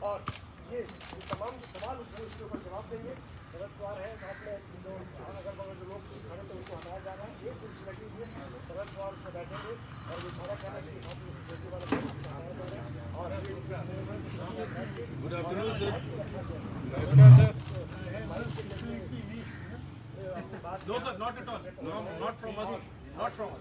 और ये तमाम सवाल उसके ऊपर जवाब देंगे। शरद पवार है, साथ में जो अगल बगल जो लोग खड़े थे उनको हटाया जा रहा है। एक कुर्सी लगी हुई है, शरद पवार उसमें बैठेंगे और वो सारा कहना है कि सिक्योरिटी वाले हटाया जा रहा है। और good afternoon sir. No sir, not at all. No, not from us. Not from us.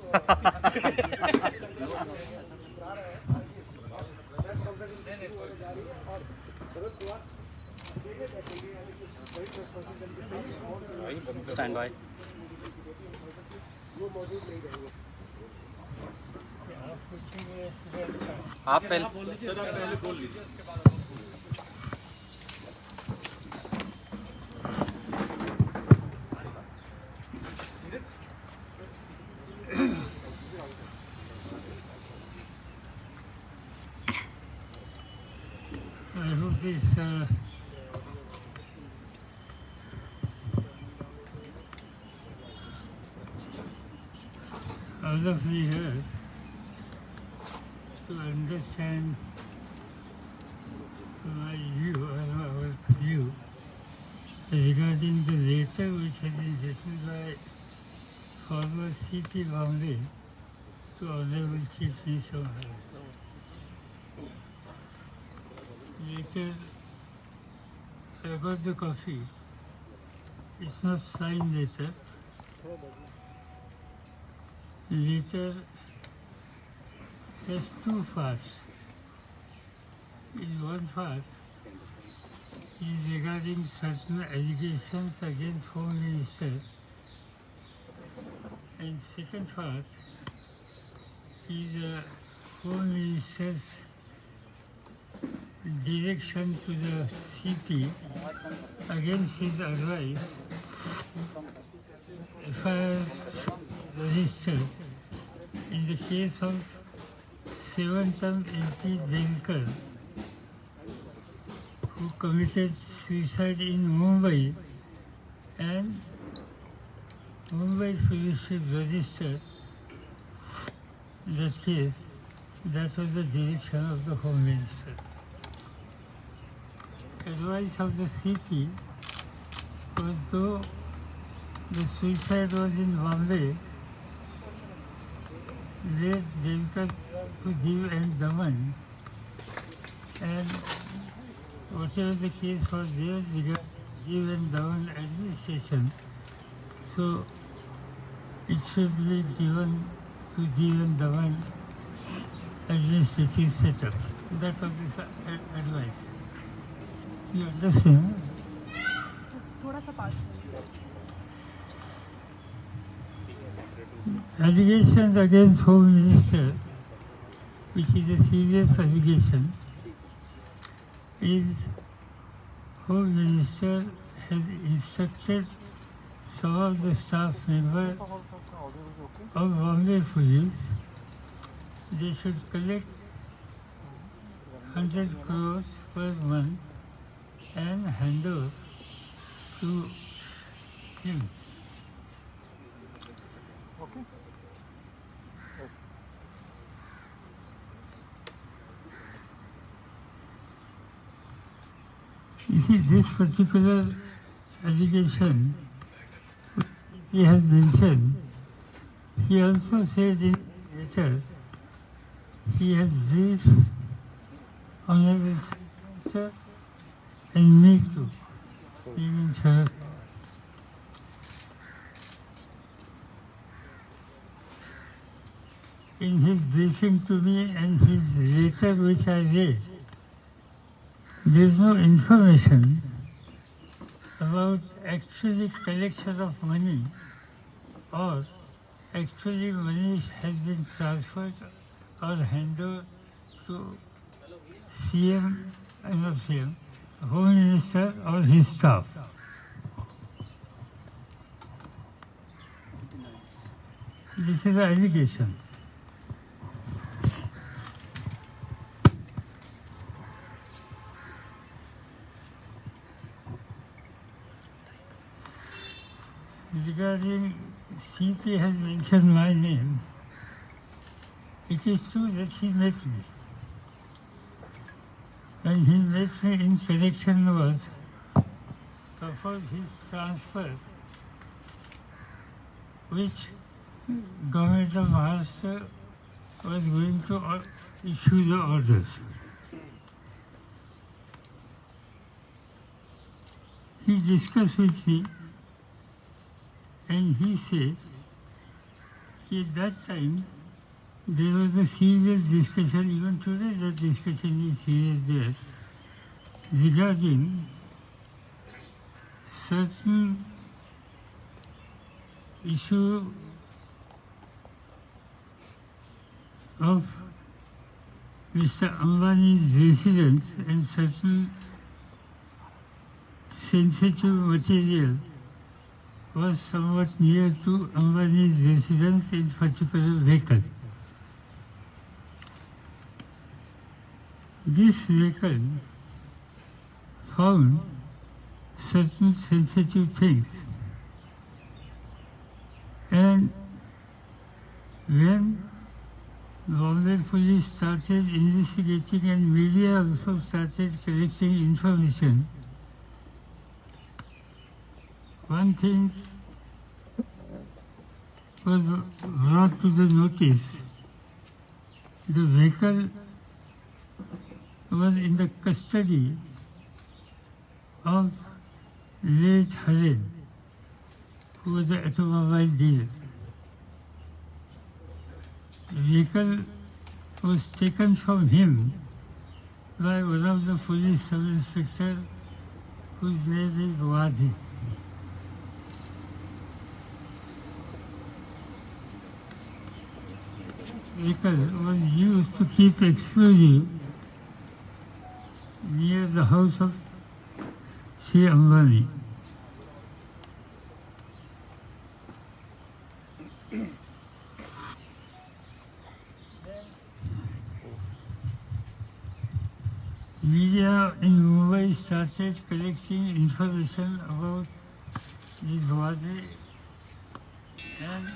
Stand by. आप पहले सर आप पहले बोल लीजिए। I hope this all of you here to understand my view or our view regarding the letter which has been written by former CP Bombay to Honorable Chief Minister of Maharashtra. Later, I got the copy. It's not signed letter. Later, there's two parts. In one part is regarding certain allegations against Home Minister, and second part is Home Minister's direction to the CP against his advice, FIR registered in the case of 7th-term MP Denkar, who committed suicide in Mumbai, and Mumbai police registered the case. That was the direction of the Home Minister. Advice of the CP was, though the suicide was in Bombay, let Denkar to Div and Daman, and whatever the case was there regarding Div and Daman administration, so it should be given to Div and Daman administrative setup. That was his advice. You understand? थोड़ा सा पास Allegations against Home Minister, which is a serious allegation, is Home Minister has instructed some of the staff members of Bombay Police they should collect 100 crores per month and hand over to him. Okay. You see, this particular allegation he has mentioned, he also said in letter, he has briefed Honorable Sir and me too, even Sir. In his briefing to me and his letter which I read, there is no information about actually collection of money or actually money has been transferred or handed over to CM and not CM, Home Minister or his staff. This is an allegation. Regarding CP has mentioned my name, It is true that he met me. When he met me in connection was suppose his transfer, which government of Maharashtra was going to issue the orders. He discussed with me and he said at that time there was a serious discussion, even today that discussion is serious there, regarding certain issue of Mr. Ambani's residence and certain sensitive material was somewhat near to Ambani's residence in particular vehicle. This vehicle found certain sensitive things, and when Bombay police started investigating and media also started collecting information, one thing was brought to the notice. The vehicle was in the custody of late Harin, who was an automobile dealer. The vehicle was taken from him by one of the police sub-inspector whose name is Wadi. Vehicle was used to keep explosive near the house of Sri Ambani. Media in Mumbai started collecting information about this Wadi and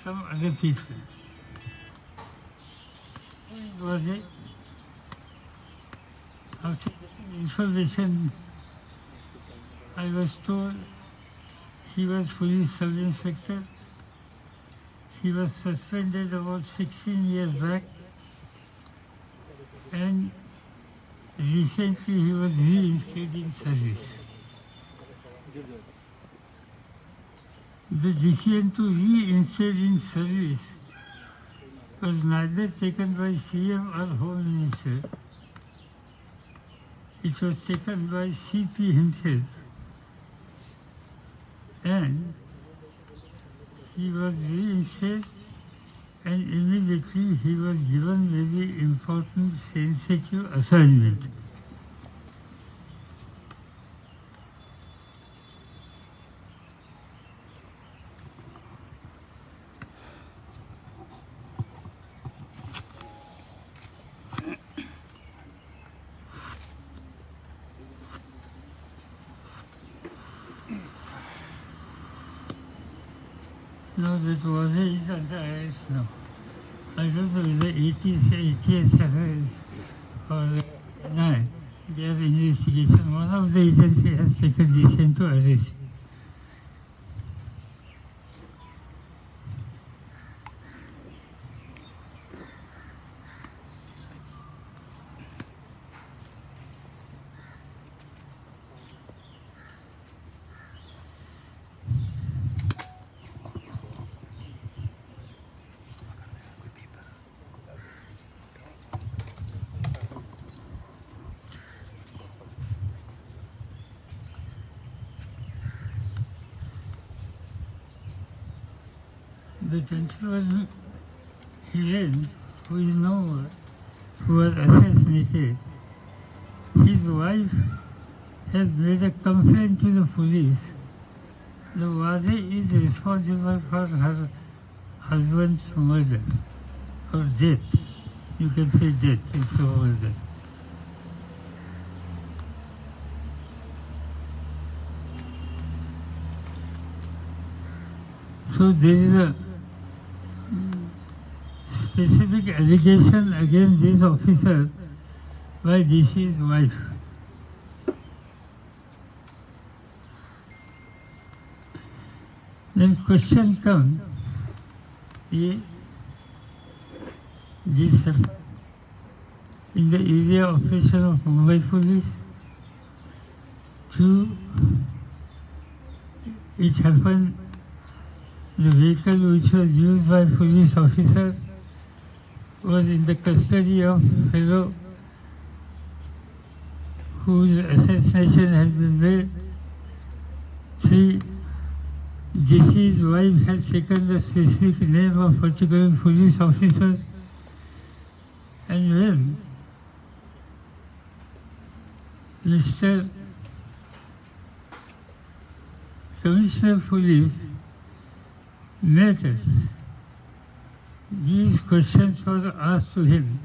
some other people. Wadi, after getting information, I was told he was police sub-inspector. He was suspended about 16 years back, and recently he was reinstated in service. The decision to reinstate in service was neither taken by CM or Home Minister. It was taken by CP himself, and he was reinstated, and immediately he was given very important sensitive assignment. No, that was is under arrest now. I don't know whether ATS or 9. Their investigation. One of the agency has taken decision to arrest. The gentleman Hiren, who is no more, who was assassinated, his wife has made a complaint to the police. The Wadi is responsible for her husband's murder or death. You can say death instead of murder. So there is a specific allegation against this officer by DC's wife. Then question comes, this happened in the area operation of Mumbai Police. 2, it happened, the vehicle which was used by police officer was in the custody of fellow whose assassination has been made. 3, DC's wife has taken the specific name of particular police officer, and when Mr. Commissioner of Police met us, these questions were asked to him,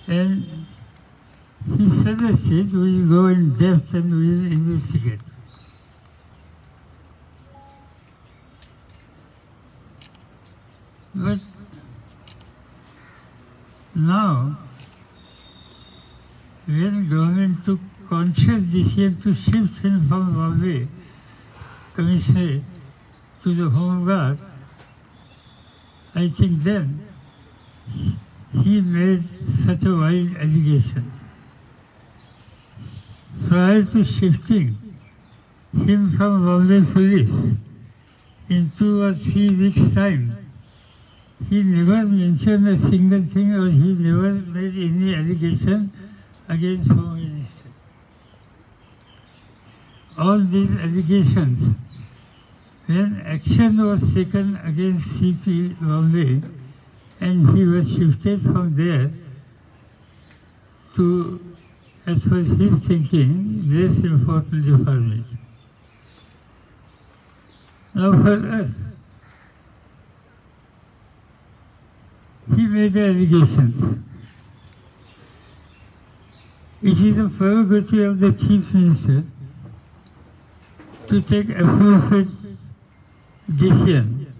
and he suggested we go in depth and we will investigate. But now, when government took conscious decision to shift him from Bombay Commissioner to the Home Guard, I think then he made such a wild allegation. Prior to shifting him from Bombay Police in 2 or 3 weeks' time, he never mentioned a single thing or he never made any allegation against Home Minister. All these allegations, when action was taken against CP Bombay and he was shifted from there to, as per his thinking, less important department. Now for us, he made the allegations. It is a prerogative of the Chief Minister to take appropriate decision,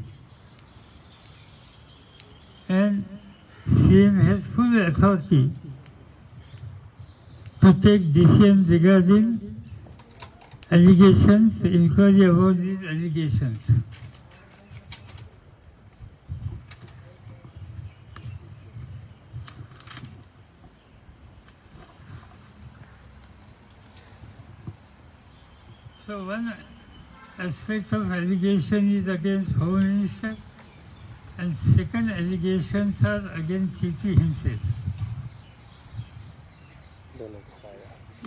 and CM has full authority to take decisions regarding allegations, inquiry about these allegations. So one aspect of allegation is against Home Minister, and second allegations are against CP himself.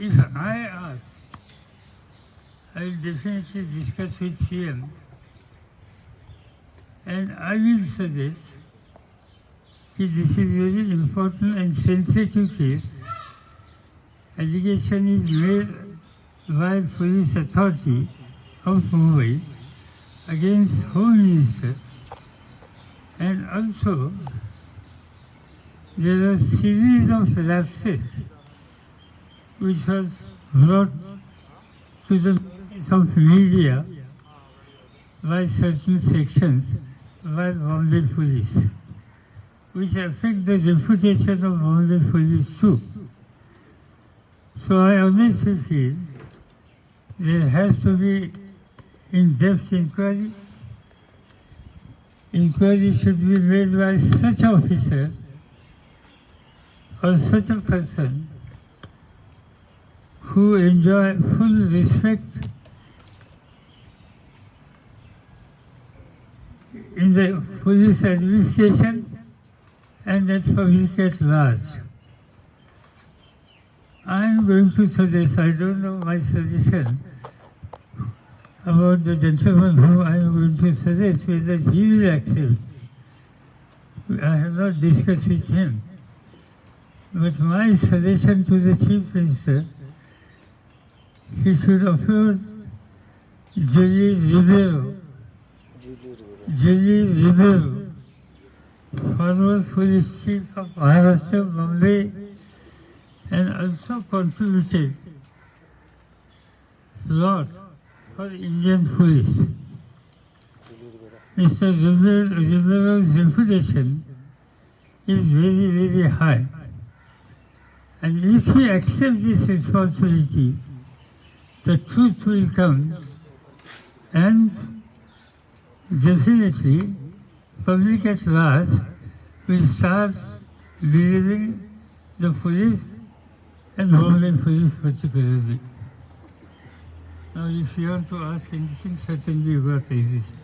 If I ask, I will definitely discuss with CM, and I will suggest that this is very important and sensitive case. Allegation is made by police authority of Mumbai against Home Minister, and also there are a series of lapses which was brought to the notice of media by certain sections by Bombay Police, which affect the reputation of Bombay Police too. So I honestly feel there has to be in-depth inquiry. Inquiry should be made by such officer or such a person who enjoy full respect in the police administration and at public at large. I am going to suggest, I don't know my suggestion about the gentleman whom I am going to suggest whether he will accept. I have not discussed with him. But my suggestion to the Chief Minister, he should appoint Julie Rivero, former police chief of Maharashtra, Bombay, and also contributed a lot for Indian police. Mr. River's reputation is very, very high. And if he accepts this responsibility, the truth will come, and definitely public at large will start believing the police and Homeland Police particularly. Now, if you want to ask anything, certainly you got everything.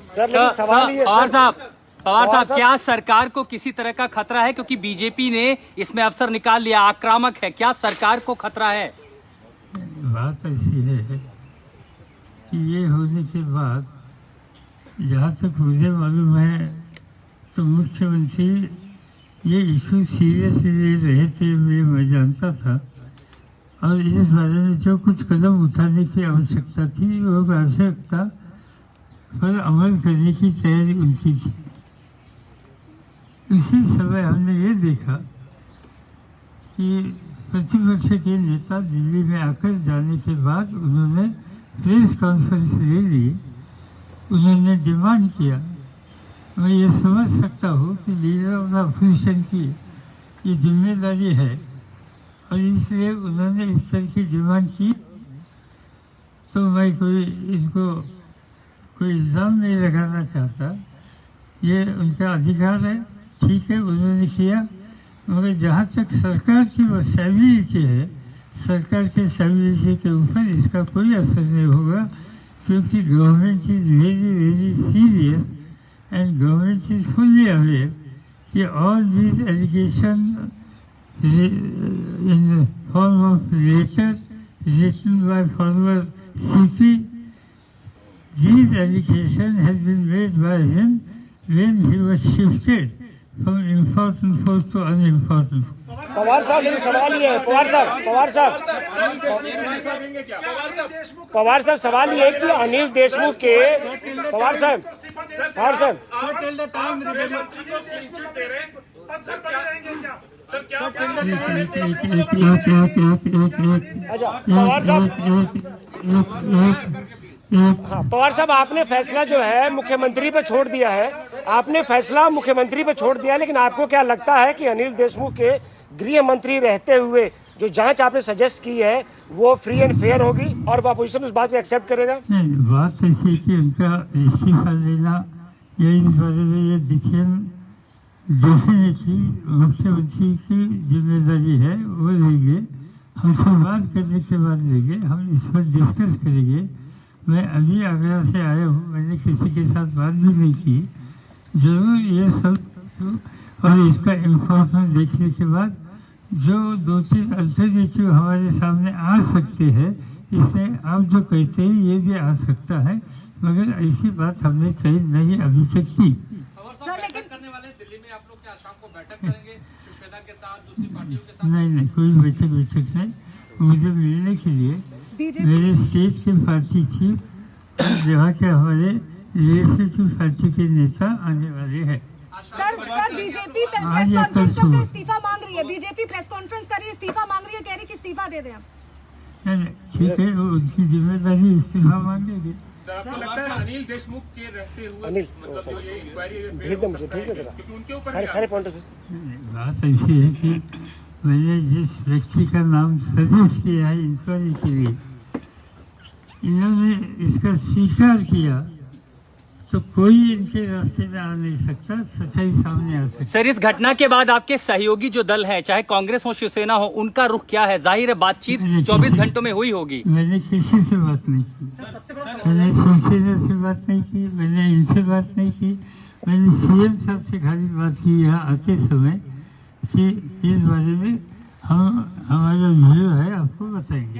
Sir लेकिन सवाल ये पवार साहब पवार साहब, क्या सरकार को किसी तरह का खतरा है, क्योंकि बीजेपी ने इसमें अवसर निकाल लिया, आक्रामक है, क्या सरकार को खतरा है? बात ऐसी है कि ये होने के बाद जहाँ तक मुझे मालूम है तो मुख्यमंत्री ये इशू सीरियसली ले रहे थे, मैं जानता था, और इस बारे में जो कुछ कदम उठाने की आवश्यकता थी वो आवश्यकता पर अमल करने की तैयारी उनकी थी। उसी समय हमने ये देखा कि प्रतिपक्ष के नेता दिल्ली में आकर जाने के बाद उन्होंने प्रेस कॉन्फ्रेंस ले ली, उन्होंने डिमांड किया। मैं ये समझ सकता हूँ कि लीडर ऑफ द अपोजिशन की ये जिम्मेदारी है और इसलिए उन्होंने इस तरह की डिमांड की, तो मैं इसको कोई इल्ज़ाम नहीं लगाना चाहता, ये उनका अधिकार है, ठीक है, उन्होंने किया। मगर जहाँ तक सरकार की वो स्टेबिलिटी है, सरकार के स्टेबिलिटी के ऊपर इसका कोई असर नहीं होगा, क्योंकि government is very very serious and government is fully aware that all these allegations in the form of letter written by former CP, these allegations have been made by him when he was shifted from important post to unimportant post. Pawar साहब लेकिन सवाल ये है, पवार साहब सवाल ये है कि अनिल देशमुख के पवार साहब हाँ, पवार साहब आपने फैसला जो है मुख्यमंत्री पे छोड़ दिया है, आपने फैसला मुख्यमंत्री पे छोड़ दिया, लेकिन आपको क्या लगता है कि अनिल देशमुख के गृह मंत्री रहते हुए जो जांच आपने सजेस्ट की है वो फ्री एंड फेयर होगी और वो अपोजिशन उस बात को एक्सेप्ट करेगा? नहीं, बात ऐसी कि उनका इस्तीफा देना या इस बारे में ये डिसीजन डेफिनेटली मुख्यमंत्री की जिम्मेदारी है, वो लेंगे, हमसे बात करने के बाद लेंगे, हम इस पर डिस्कस करेंगे। मैं अभी आगरा से आया हूँ, मैंने किसी के साथ बात भी नहीं की, जरूर ये सब और इसका इन्फॉर्मेशन देखने के बाद जो 2-3 अल्टरनेटिव हमारे सामने आ सकते हैं, इसमें आप जो कहते हैं ये भी आ सकता है, मगर ऐसी बात हमने तय नहीं अभी तक की। सर लेकिन करने वाले दिल्ली में आप लोग क्या शाम को बैठक करेंगे शिवसेना के साथ, दूसरी पार्टियों के साथ? नहीं, कोई बैठक नहीं, मुझे मिलने के लिए मेरे स्टेट के पार्टी चीफ और जहाँ के हमारे लेजिस्लेटिव पार्टी के नेता आने वाले हैं। सर बीजेपी प्रेस कॉन्फ्रेंस करके इस्तीफा मांग रही है, बीजेपी प्रेस कॉन्फ्रेंस कर रही है, इस्तीफा मांग रही है, कह रही कि इस्तीफा दे दें हम। ठीक है, वो उनकी जिम्मेदारी, इस्तीफा मांगेंगे। सर आपको लगता है अनिल देशमुख के रहते हुए अनिल मतलब जो ये इंक्वायरी भेज दो मुझे, भेज दो जरा, क्योंकि उनके ऊपर सारे पॉइंट ऑफ बात ऐसी है कि मैंने जिस व्यक्ति का नाम सजेस्ट किया है इंक्वायरी के लिए, इन्होंने इसका स्वीकार किया तो कोई इनके रास्ते में आ नहीं सकता, सच्चाई सामने आ सकती। सर इस घटना के बाद आपके सहयोगी जो दल है, चाहे कांग्रेस हो शिवसेना हो, उनका रुख क्या है? जाहिर है बातचीत 24 घंटों में हुई होगी। मैंने किसी से बात नहीं की, मैंने शिवसेना से बात नहीं की, मैंने इनसे बात नहीं की, मैंने सीएम साहब से खाली बात की यहाँ आते समय कि इस बारे में हम हमारा व्यू है आपको बताएंगे।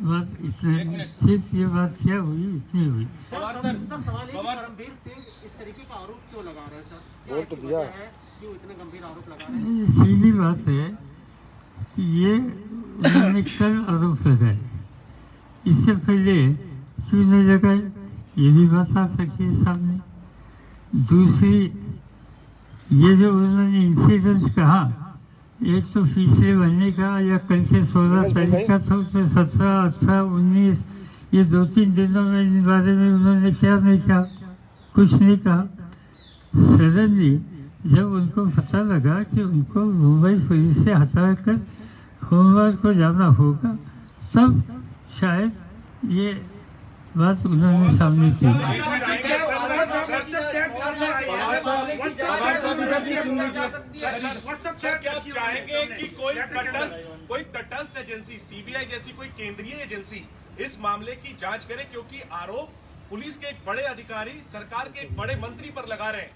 बात इतना सिर्फ ये बात क्या हुई, इतनी हुई। गंभीर सिंह इस तरीके का आरोप क्यों लगा रहे हैं सर? बोल तो दिया, क्यों इतने गंभीर आरोप लगा रहे हैं? सीधी बात है कि ये उन्होंने कल आरोप लगाए, इससे पहले क्यों नहीं लगाए, ये भी बात आ सकती है सामने। दूसरी, ये जो उन्होंने इंसिडेंट कहा एक तो पिछले महीने का या कल के 16 तारीख का था, उसमें 17, 18, 19 ये 2-3 दिनों में इन बारे में उन्होंने क्या नहीं कहा, कुछ नहीं कहा। सडनली जब उनको पता लगा कि उनको मुंबई पुलिस से हटाकर सोमवार को जाना होगा, तब शायद ये बात उन्होंने सामने की। सर क्या आप चाहेंगे कि कोई तटस्थ एजेंसी, सीबीआई जैसी कोई केंद्रीय एजेंसी इस मामले की जांच करे, क्योंकि आरोप पुलिस के एक बड़े अधिकारी सरकार के एक बड़े मंत्री पर लगा रहे हैं।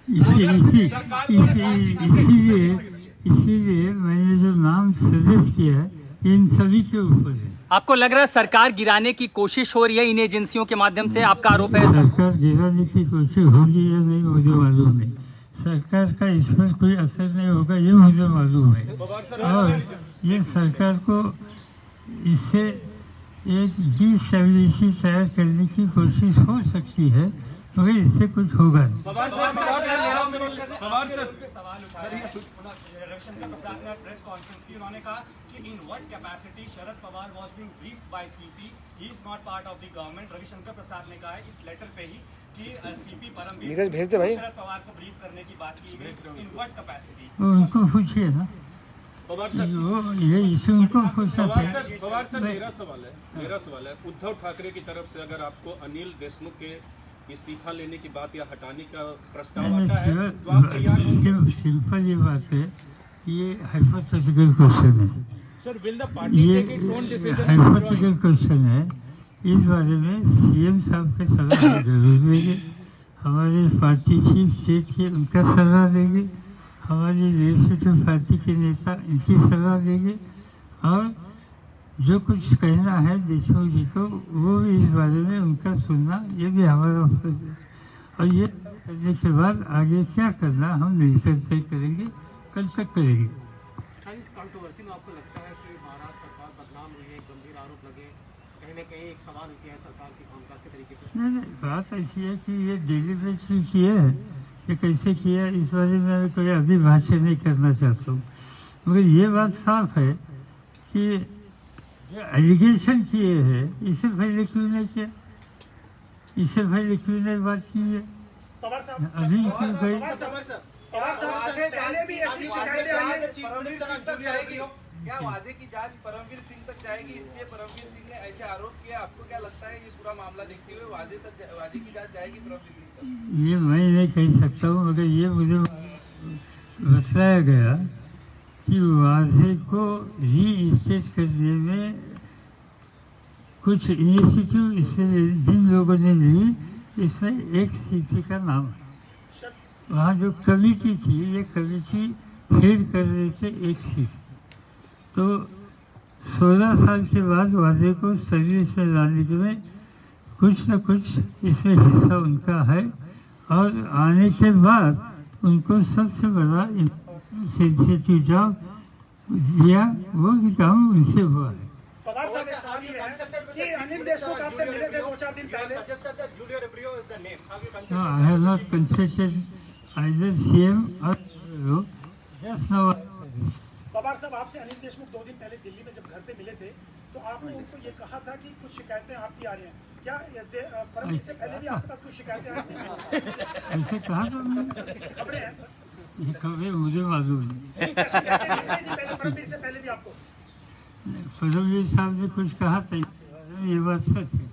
इसीलिए मैंने जो नाम सजेस्ट किया है इन सभी के ऊपर है। आपको लग रहा है सरकार गिराने की कोशिश हो रही है इन एजेंसियों के माध्यम से, आपका आरोप है? सरकार गिराने की कोशिश होगी या नहीं मुझे मालूम नहीं, सरकार का इस पर कोई असर नहीं होगा ये मुझे मालूम है। और ये सरकार को इससे एक डिस्टेबिलिटी तैयार करने की कोशिश हो सकती है, मगर इससे कुछ होगा नहीं। रविशंकर प्रसाद ने प्रेस कॉन्फ्रेंस की, उन्होंने कहा कि in what capacity Sharad Pawar was being briefed by CP, he is not part of the government. Ravishankar Prasad ने कहा है इस लेटर पे ही कि सीपी परमवीर भेज दे भाई, शरद पवार को ब्रीफ करने की बात की गई। इन व्हाट कैपेसिटी उनको पूछिए ना, ये इशू उनको पूछना चाहिए। पवार सर मेरा सवाल है उद्धव ठाकरे की तरफ से अगर आपको अनिल देशमुख के इस्तीफा लेने की बात या हटाने का प्रस्ताव आता है तो आप तैयार होंगे? सिंपल ये बात है, ये हाइपोथेटिकल क्वेश्चन है, ये हाइपोथेटिकल क्वेश्चन है। इस बारे में सीएम साहब के सलाह जरूर देंगे, हमारे पार्टी चीफ स्टेट के उनका सलाह देंगे, हमारी लेजिस्लेटिव पार्टी के नेता इनकी सलाह देंगे, और जो कुछ कहना है देशमुख जी को वो भी इस बारे में उनका सुनना ये भी हमारा फर्ज है। और ये करने के बाद आगे क्या करना हम मिलकर तय करेंगे, कल तक करेंगे। इस कंट्रोवर्सी में आपको लगता है कि महाराष्ट्र सरकार बदनाम हुई है, गंभीर आरोप लगे, कहीं न कहीं एक सवाल उठे है सरकार की कामकाज के तरीके पर? नहीं, बात ऐसी है कि ये डेलीब्रेट किए है, ये कैसे किया इस बारे में मैं कोई अभी भाष्य नहीं करना चाहता हूँ, मगर ये बात साफ है कि एलिगेशन किए हैं, इससे पहले क्यों नहीं किया, इससे पहले क्यों नहीं बात की है, अभी क्यों गई? क्या वाजे की जांच परमवीर सिंह तक जाएगी, इसलिए परमवीर सिंह ने ऐसे आरोप किया? आपको क्या लगता है ये पूरा मामला देखते हुए वाजे की जांच जाएगी परमवीर सिंह तक? ये मैं नहीं कह सकता हूँ, मगर ये मुझे बताया गया कि वाजे को रीस्टेट करने में कुछ इनिशिएटिव इसमें जिन लोगों ने ली, इसमें एक सीपी का नाम है। वहाँ जो कमेटी थी, ये कमेटी हेड कर रहे थे एक सीट, तो 16 साल के बाद वाजे को सर्विस में लाने में कुछ न कुछ इसमें हिस्सा उनका है, और आने के बाद उनको सबसे बड़ा सेंसिटिव जॉब दिया, वो भी काम उनसे हुआ है। पवार साहब एक सवाल ये है कि अनिल देशमुख आपसे मिले थे 2-4 दिन पहले। No, I have not consulted either CM or just now. Pawar साहब आपसे अनिल देशमुख 2 दिन पहले दिल्ली में जब घर पे मिले थे तो आपने उनको ये कहा था कि कुछ शिकायतें आपकी आ रही हैं, क्या परमवीर से पहले भी आपके पास कुछ शिकायतें आ रही हैं? ऐसे कहा था मैंने, खबरें हैं सर, ये खबरें मुझे मालूम नहीं। क्या शिकायतें मिली थी पहले परमवीर से पहले भी आपको? फडणवीस साहब ने कुछ कहा था, ये बात सच है,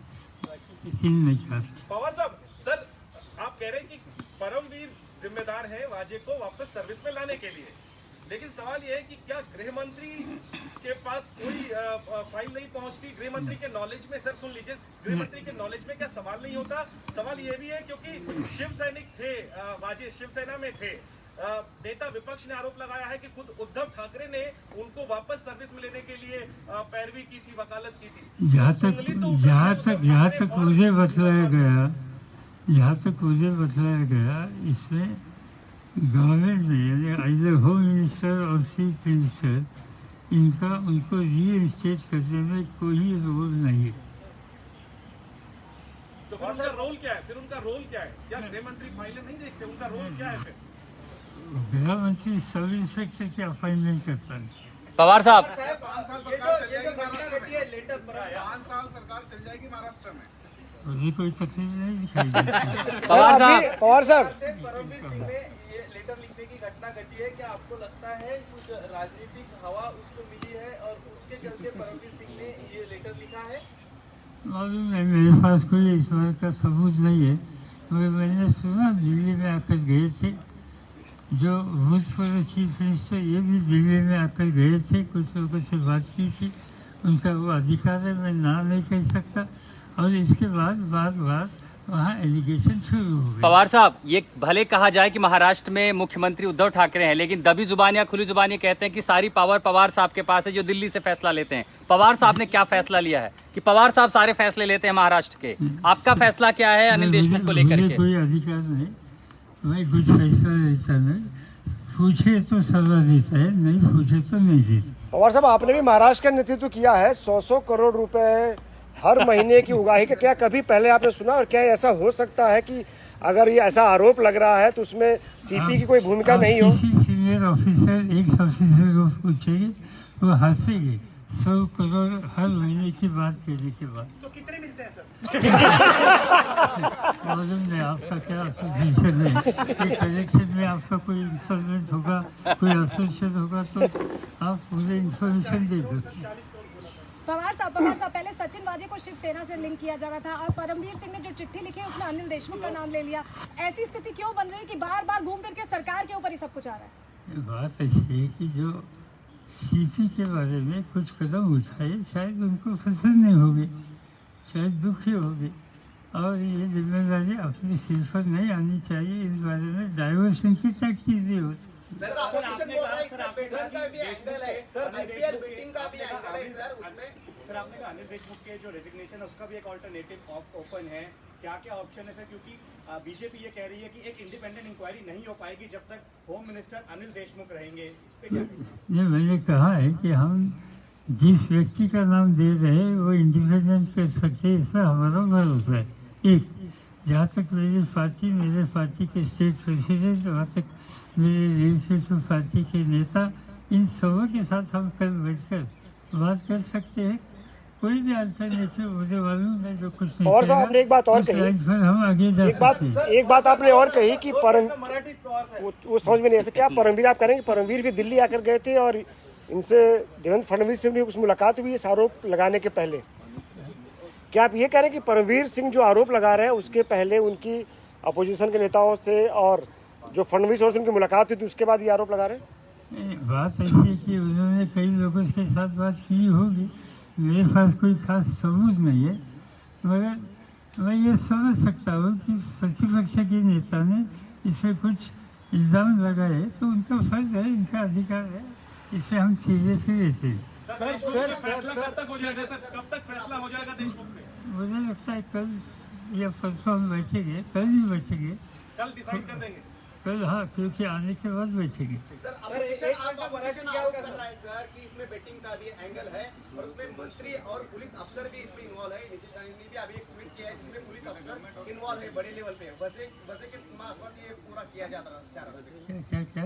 किसी ने नहीं कहा। पवार साहब, सर आप कह रहे हैं कि परमवीर जिम्मेदार है वाजे को वापस सर्विस में लाने के लिए, लेकिन सवाल यह है कि क्या गृह मंत्री के पास कोई फाइल नहीं पहुंचती? गृह मंत्री के नॉलेज में, सर सुन लीजिए, गृह मंत्री के नॉलेज में क्या सवाल नहीं होता? सवाल यह भी है क्योंकि शिव सैनिक थे, वाजे शिवसेना में थे, नेता विपक्ष ने आरोप लगाया है कि खुद उद्धव ठाकरे ने उनको वापस सर्विस में लेने के लिए पैरवी की थी, वकालत की थी। जहाँ तक मुझे बतलाया गया, इसमें गवर्नमेंट में यानी आइदर होम मिनिस्टर और चीफ मिनिस्टर इनका उनको रीइंस्टेट करने में कोई रोल नहीं है। तो फिर उनका रोल क्या है? क्या गृह मंत्री फाइलें नहीं देखते? उनका रोल क्या है फिर? गृह मंत्री सब इंस्पेक्टर की अपॉइंटमेंट करता है। पवार साहब, 5 साल सरकार चल जाएगी महाराष्ट्र में। लेटर पर 5 साल सरकार चल जाएगी महाराष्ट्र में। मुझे कोई तकलीफ नहीं दिखाई देती। पवार साहब, पवार साहब से परमवीर सिंह ने ये लेटर लिखने की घटना घटी है, क्या आपको लगता है कुछ राजनीतिक हवा उसको मिली है और उसके चलते परमवीर सिंह ने ये लेटर लिखा है? मालूम नहीं, मेरे पास कोई इस बात का सबूत नहीं है, मगर मैंने सुना दिल्ली में आकर गए थे, जो भूतपूर्व चीफ मिनिस्टर ये भी दिल्ली में आकर गए थे, कुछ लोगों से बात की थी, उनका वो अधिकार है, मैं नाम नहीं कह सकता। और इसके बाद बार वहाँ एलिगेशन शुरू हो गए। पवार साहब, ये भले कहा जाए कि महाराष्ट्र में मुख्यमंत्री उद्धव ठाकरे हैं, लेकिन दबी जुबान या खुली जुबान ये कहते हैं कि सारी पावर पवार साहब के पास है, जो दिल्ली से फैसला लेते हैं। पवार साहब ने क्या फैसला लिया है कि पवार साहब सारे फैसले लेते हैं महाराष्ट्र के? आपका फैसला क्या है अनिल देशमुख को लेकर के? कोई अधिकार नहीं, मैं कुछ फैसला लेता नहीं, पूछे तो सलाह देता है, नहीं पूछे तो नहीं देता। पवार साहब, आपने भी महाराष्ट्र का नेतृत्व किया है, 100 करोड़ रुपए हर महीने की उगाही का क्या कभी पहले आपने सुना? और क्या ऐसा हो सकता है कि अगर ये ऐसा आरोप लग रहा है तो उसमें सीपी की कोई भूमिका नहीं हो? किसी सीनियर ऑफिसर एक ऑफिसर को पूछेंगे, वो हंसेंगे 100 करोड़ हर महीने की बात कहने के बाद। तो कितने मिलते हैं सर? मालूम नहीं आपका क्या एसोसिएशन है, कि कलेक्शन में आपका कोई इंस्टॉलमेंट होगा, कोई एसोसिएशन होगा तो आप पूरे इंफॉर्मेशन दे दो। पवार साहब, पहले सचिन वाजे को शिवसेना से लिंक किया जा रहा था, और परमवीर सिंह ने जो चिट्ठी लिखी है उसमें अनिल देशमुख का नाम ले लिया। ऐसी स्थिति क्यों बन रही है कि बार बार घूम फिर के सरकार के ऊपर ही सब कुछ आ रहा है? बात ऐसी है कि जो सीपी के बारे में कुछ कदम उठाए, शायद उनको पसंद नहीं होगी, शायद दुखी होगी, और ये जिम्मेदारी अपने सिर पर नहीं आनी चाहिए। इस बारे में डाइवर्सन की क्या चीजें होती। सर आपने कहा सर बेटिंग का भी एंगल है, सर आईपीएल बेटिंग का भी एंगल है सर उसमें। सर आपने कहा अनिल देशमुख के जो रेजिग्नेशन है उसका भी एक ऑल्टरनेटिव ओपन है, क्या क्या ऑप्शन है सर? क्योंकि बीजेपी ये कह रही है कि एक इंडिपेंडेंट इंक्वायरी नहीं हो पाएगी जब तक होम मिनिस्टर अनिल देशमुख रहेंगे, इस पे क्या? ये मैंने कहा है कि हम जिस व्यक्ति का नाम दे रहे हैं वो इंडिपेंडेंट कर सकते हैं, इसमें हमारा भरोसा है। एक, जहाँ तक मेरे पार्टी के स्टेट प्रेसिडेंट, वहाँ तक मेरे लेजिस्लेटिव पार्टी के नेता, इन सबों के साथ हम कल बैठकर बात कर सकते हैं। कोई भी अल्टरनेटिव मुझे मालूम नहीं, जो कुछ नहीं और साहब, आपने एक बात और कही, हम आगे जा सकते हैं। एक बात आपने और कही कि मराठी प्रवास है वो समझ में नहीं ऐसे क्या परमवीर आप कह रहे हैं कि परमवीर भी दिल्ली आकर गए थे और इनसे देवेंद्र फडणवीस से भी कुछ मुलाकात हुई इस आरोप लगाने के पहले? क्या आप ये कह रहे हैं कि परमवीर सिंह जो आरोप लगा रहे हैं उसके पहले उनकी अपोजिशन के नेताओं से और जो फडणवीस और उनकी मुलाकात हुई थी उसके बाद ये आरोप लगा रहे हैं? बात ऐसी है कि उन्होंने कई लोगों के साथ बात की होगी, मेरे पास कोई खास सबूत नहीं है, मगर मैं ये समझ सकता हूँ कि प्रतिपक्ष के नेता ने इसमें कुछ इल्ज़ाम लगाए तो उनका फर्ज है, इनका अधिकार है, इसे हम सीरियसली लेते हैं। सर फैसला कब तक हो जाएगा सर? कब तक फैसला हो जाएगा देशमुख पे? मुझे लगता है कल या परसों हम बैठेंगे, कल ही बैठेंगे, कल डिसाइड कर देंगे। कल, हाँ, क्योंकि आने के बाद बैठेंगे। सर आपका मराठी क्या होगा सर? सर कि इसमें बेटिंग का भी एंगल है और उसमें मंत्री और पुलिस अफसर भी इसमें इन्वॉल्व है। नीतीश रानी ने भी अभी एक ट्वीट किया है जिसमें पुलिस अफसर इन्वॉल्व है बड़े लेवल पे, वजह के मार्फत ये पूरा किया जा रहा है। क्या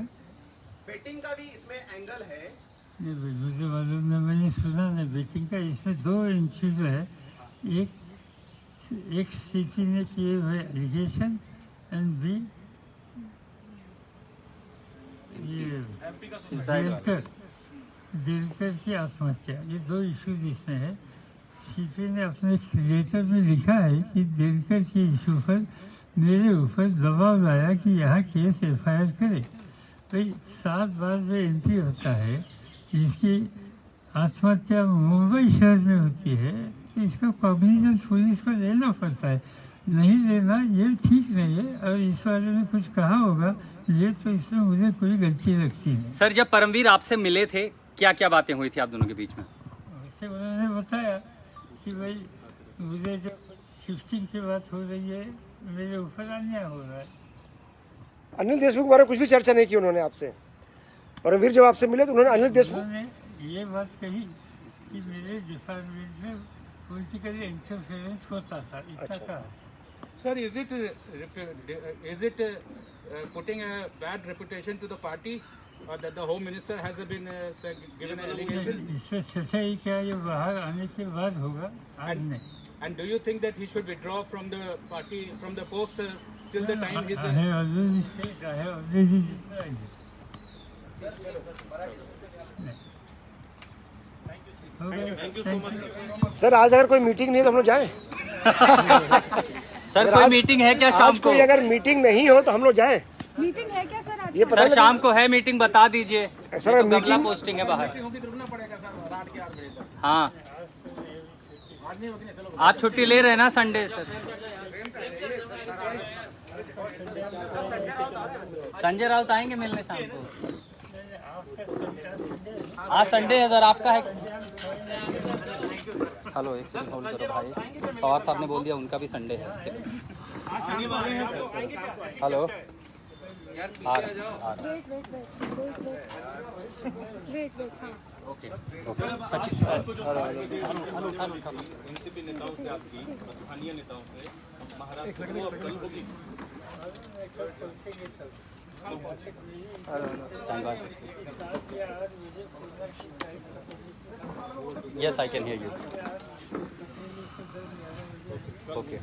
बेटिंग का भी इसमें एंगल है। नहीं, मुझे मालूम नहीं, मैंने सुना नहीं बेटिंग का। इसमें दो इश्यूज है, एक सीपी ने किए हुए एलिगेशन एंड बी ये दिलकर की आत्महत्या, ये दो इश्यूज इसमें है। सीपी ने अपने लेटर में लिखा है कि दिलकर के इशू पर मेरे ऊपर दबाव लाया कि यहाँ केस FIR करे। भाई 7 बार जो एंट्री होता है जिसकी आत्महत्या मुंबई शहर में होती है तो इसका कॉग्निजेंस पुलिस को लेना पड़ता है, नहीं लेना ये ठीक नहीं है। और इस बारे में कुछ कहा होगा ये तो इसमें मुझे कोई गलती लगती है। सर, जब परमवीर आपसे मिले थे क्या क्या बातें हुई थी आप दोनों के बीच में? उससे उन्होंने बताया कि भाई मुझे जो शिफ्टिंग की बात हो रही है मेरे ऊपर अन्याय हो रहा है। अनिल देशमुख के बारे में कुछ भी चर्चा नहीं की उन्होंने आपसे? परमवीर जब आपसे मिले तो उन्होंने अनिल देशमुख उन्होंने ये बात कही कि मेरे डिपार्टमेंट में पॉलिटिकल इंटरफेरेंस होता था, इतना कहा। Sir, is it putting a bad reputation to the party, or that the Home Minister has been given an allegation? इसमें सच्चाई क्या ये बाहर आने के बाद होगा, आज नहीं। And do you think that he should withdraw from the party, from the post till the time his? I have already said, I have already replied. Thank you so much, sir. Sir आज अगर कोई meeting नहीं है तो हम लोग जाएं। Sir कोई मीटिंग है क्या शाम आज को? कोई अगर मीटिंग नहीं हो तो हम लोग जाएं। मीटिंग है क्या सर आज? ये पता सर शाम को है मीटिंग, बता दीजिए। सर, तो गमला मीटिंग- पोस्टिंग है बाहर। हाँ आज छुट्टी ले रहे हैं ना संडे सर। संजय राउत आएंगे मिलने शाम को। आज संडे है सर, आपका है? हेलो एक सेकंड होल्ड करो भाई, पवार साहब ने बोल दिया उनका भी संडे है। हेलो वेट सचिन एनसीपी नेताओं से आपकी स्थानीय नेताओं से महाराष्ट्र में अपील होगी। Yes, I can hear you. Okay.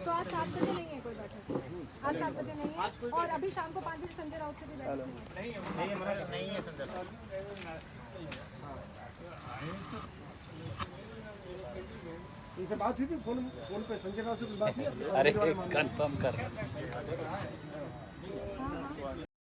तो आज 7 बजे नहीं है कोई बैठक? आज 7 बजे नहीं है, और अभी शाम को 5 बजे संजय राउत से भी बैठक नहीं है। इनसे बात हुई थी फोन पे, संजय राउत से कुछ बात हुई? अरे कंफर्म कर